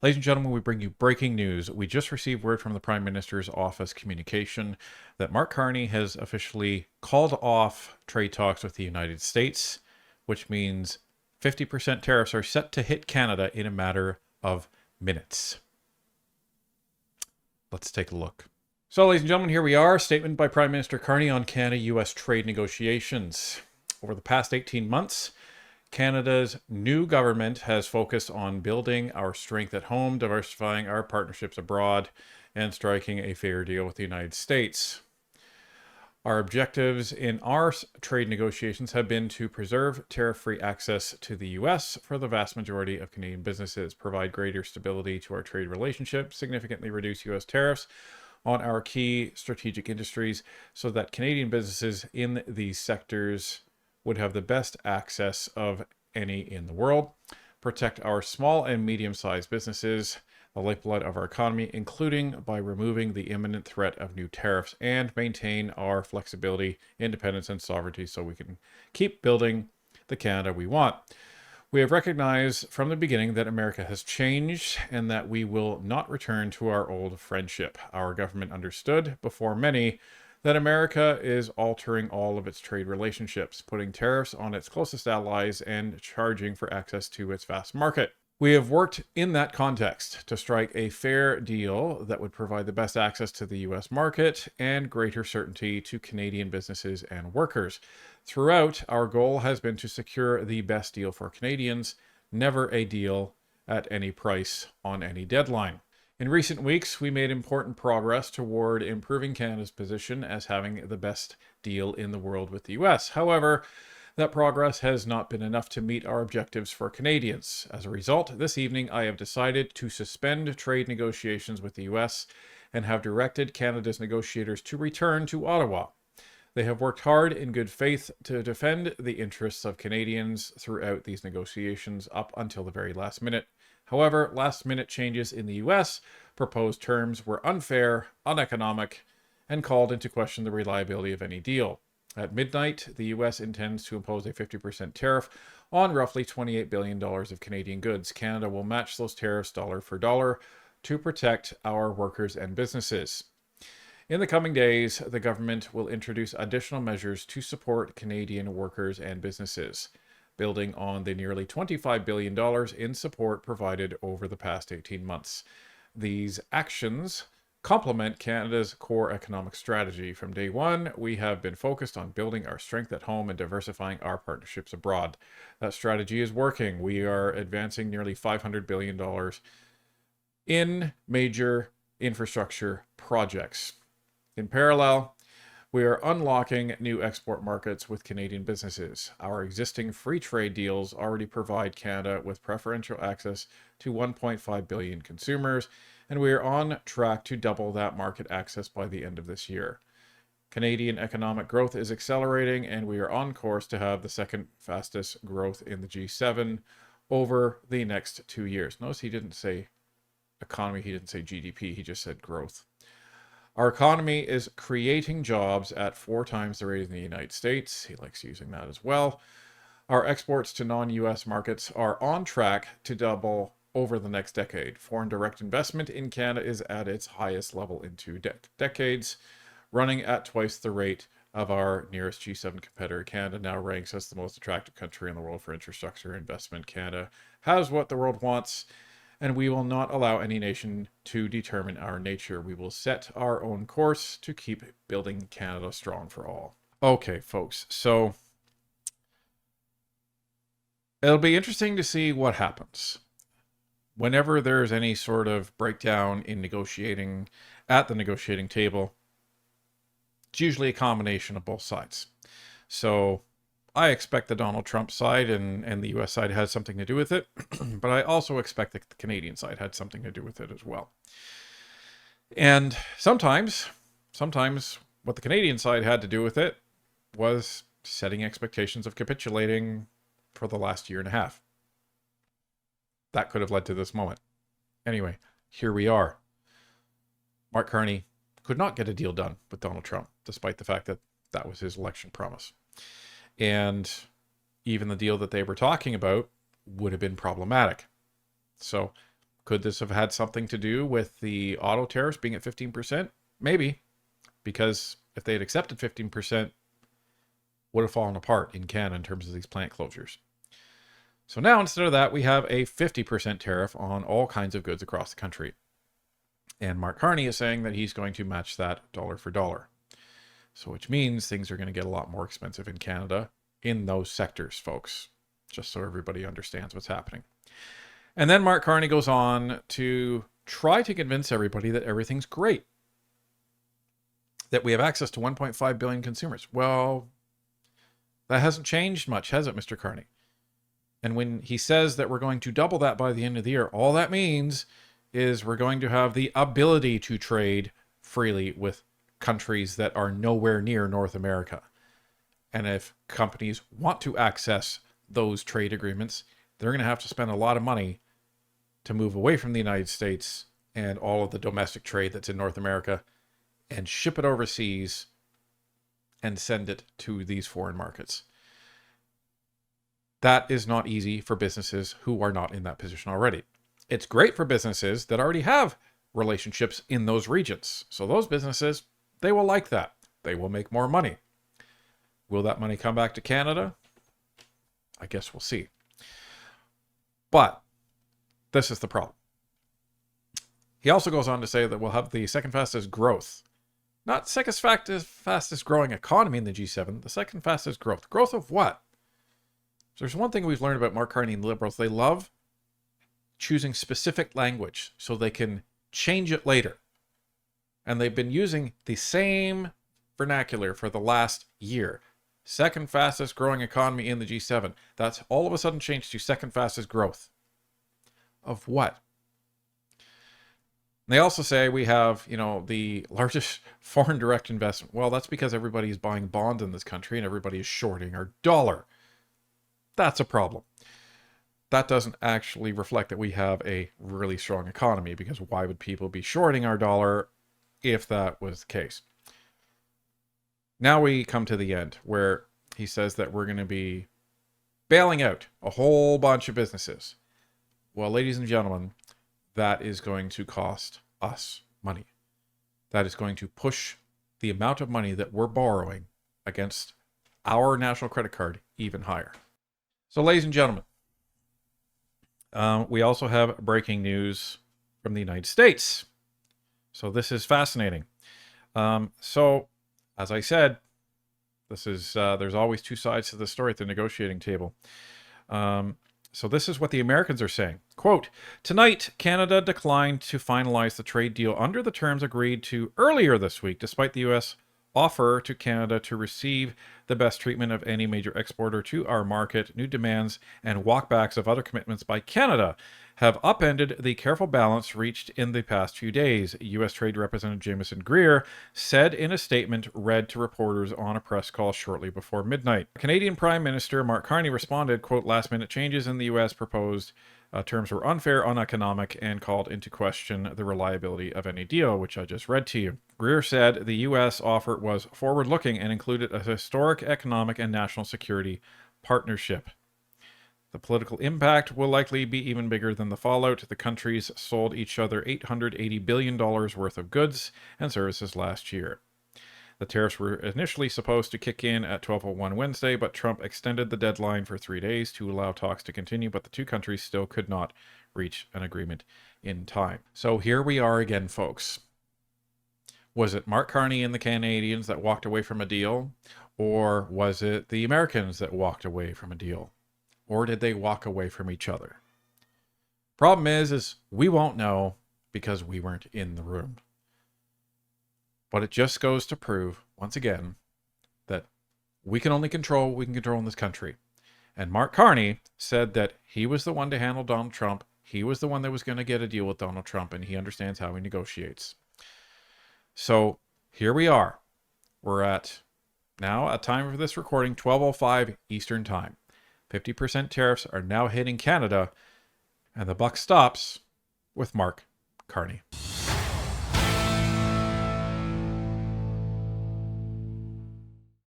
Ladies and gentlemen, we bring you breaking news. We just received word from the Prime Minister's office communication that Mark Carney has officially called off trade talks with the United States, which means 50% tariffs are set to hit Canada in a matter of minutes. Let's take a look. So, ladies and gentlemen, here we are. Statement by Prime Minister Carney on Canada-US trade negotiations. Over the past 18 months, Canada's new government has focused on building our strength at home, diversifying our partnerships abroad, and striking a fair deal with the United States. Our objectives in our trade negotiations have been to preserve tariff-free access to the U.S. for the vast majority of Canadian businesses, provide greater stability to our trade relationship, significantly reduce U.S. tariffs on our key strategic industries so that Canadian businesses in these sectors would have the best access of any in the world, protect our small and medium-sized businesses, the lifeblood of our economy, including by removing the imminent threat of new tariffs, and maintain our flexibility, independence, and sovereignty so we can keep building the Canada we want. We have recognized from the beginning that America has changed and that we will not return to our old friendship. Our government understood before many that America is altering all of its trade relationships, putting tariffs on its closest allies and charging for access to its vast market. We have worked in that context to strike a fair deal that would provide the best access to the U.S. market and greater certainty to Canadian businesses and workers. Throughout, our goal has been to secure the best deal for Canadians, never a deal at any price on any deadline. In recent weeks, we made important progress toward improving Canada's position as having the best deal in the world with the U.S. However, that progress has not been enough to meet our objectives for Canadians. As a result, this evening I have decided to suspend trade negotiations with the U.S. and have directed Canada's negotiators to return to Ottawa. They have worked hard in good faith to defend the interests of Canadians throughout these negotiations up until the very last minute. However, last-minute changes in the U.S. proposed terms were unfair, uneconomic, and called into question the reliability of any deal. At midnight, the U.S. intends to impose a 50% tariff on roughly $28 billion of Canadian goods. Canada will match those tariffs dollar for dollar to protect our workers and businesses. In the coming days, the government will introduce additional measures to support Canadian workers and businesses, building on the nearly $25 billion in support provided over the past 18 months. These actions complement Canada's core economic strategy. From day one, we have been focused on building our strength at home and diversifying our partnerships abroad. That strategy is working. We are advancing nearly $500 billion in major infrastructure projects. In parallel, we are unlocking new export markets with Canadian businesses. Our existing free trade deals already provide Canada with preferential access to 1.5 billion consumers, and we are on track to double that market access by the end of this year. Canadian economic growth is accelerating, and we are on course to have the second fastest growth in the G7 over the next 2 years. Notice he didn't say economy, he didn't say GDP, he just said growth. Our economy is creating jobs at 4 times the rate in the United States. He likes using that as well. Our exports to non-US markets are on track to double over the next decade. Foreign direct investment in Canada is at its highest level in 2 decades, running at twice the rate of our nearest G7 competitor. Canada now ranks as the most attractive country in the world for infrastructure investment. Canada has what the world wants, and we will not allow any nation to determine our nature. We will set our own course to keep building Canada strong for all. Okay, folks, so it'll be interesting to see what happens. Whenever there's any sort of breakdown in negotiating at the negotiating table, it's usually a combination of both sides. So I expect the Donald Trump side and the US side has something to do with it, but I also expect that the Canadian side had something to do with it as well. And sometimes what the Canadian side had to do with it was setting expectations of capitulating for the last year and a half. That could have led to this moment. Anyway, here we are. Mark Carney could not get a deal done with Donald Trump, despite the fact that that was his election promise. And even the deal that they were talking about would have been problematic. So Could this have had something to do with the auto tariffs being at 15%? Maybe, because if they had accepted 15%, would have fallen apart in Canada in terms of these plant closures. So now, instead of that, we have a 50% tariff on all kinds of goods across the country. And Mark Carney is saying that he's going to match that dollar for dollar. So which means things are going to get a lot more expensive in Canada in those sectors, folks, just so everybody understands what's happening. And then Mark Carney goes on to try to convince everybody that everything's great, that we have access to 1.5 billion consumers. Well, that hasn't changed much, has it, Mr. Carney? And when he says that we're going to double that by the end of the year, all that means is we're going to have the ability to trade freely with countries that are nowhere near North America. And if companies want to access those trade agreements, they're going to have to spend a lot of money to move away from the United States and all of the domestic trade that's in North America and ship it overseas and send it to these foreign markets. That is not easy for businesses who are not in that position already. It's great for businesses that already have relationships in those regions. So those businesses, they will like that. They will make more money. Will that money come back to Canada? I guess we'll see. But this is the problem. He also goes on to say that we'll have the second fastest growth. Not second fastest growing economy in the G7, the second fastest growth. Growth of what? So there's one thing we've learned about Mark Carney and the Liberals. They love choosing specific language so they can change it later. And they've been using the same vernacular for the last year. Second fastest growing economy in the G7. That's all of a sudden changed to second fastest growth. Of what? They also say we have, the largest foreign direct investment. Well, that's because everybody is buying bonds in this country and everybody is shorting our dollar. That's a problem. That doesn't actually reflect that we have a really strong economy, because why would people be shorting our dollar if that was the case? Now we come to the end where he says that we're going to be bailing out a whole bunch of businesses. Well, ladies and gentlemen, that is going to cost us money. That is going to push the amount of money that we're borrowing against our national credit card even higher. So, ladies and gentlemen, we also have breaking news from the United States. So this is fascinating. So, as I said, this is there's always two sides to the story at the negotiating table. So this is what the Americans are saying. Quote, tonight, Canada declined to finalize the trade deal under the terms agreed to earlier this week, despite the U.S. offer to Canada to receive the best treatment of any major exporter to our market. New demands and walkbacks of other commitments by Canada have upended the careful balance reached in the past few days, U.S. Trade Representative Jameson Greer said in a statement read to reporters on a press call shortly before midnight. Canadian Prime Minister Mark Carney responded, quote, last-minute changes in the U.S. proposed terms were unfair, uneconomic, and called into question the reliability of any deal, which I just read to you. Greer said the U.S. offer was forward-looking and included a historic economic and national security partnership. The political impact will likely be even bigger than the fallout. The countries sold each other $880 billion worth of goods and services last year. The tariffs were initially supposed to kick in at 12:01 Wednesday, but Trump extended the deadline for 3 days to allow talks to continue, but the two countries still could not reach an agreement in time. So here we are again, folks. Was it Mark Carney and the Canadians that walked away from a deal? Or was it the Americans that walked away from a deal? Or did they walk away from each other? Problem is we won't know because we weren't in the room. But it just goes to prove, once again, that we can only control what we can control in this country. And Mark Carney said that he was the one to handle Donald Trump. He was the one that was going to get a deal with Donald Trump, and he understands how he negotiates. So here we are. We're at now, at time of this recording, 12:05 Eastern Time. 50% tariffs are now hitting Canada, and the buck stops with Mark Carney.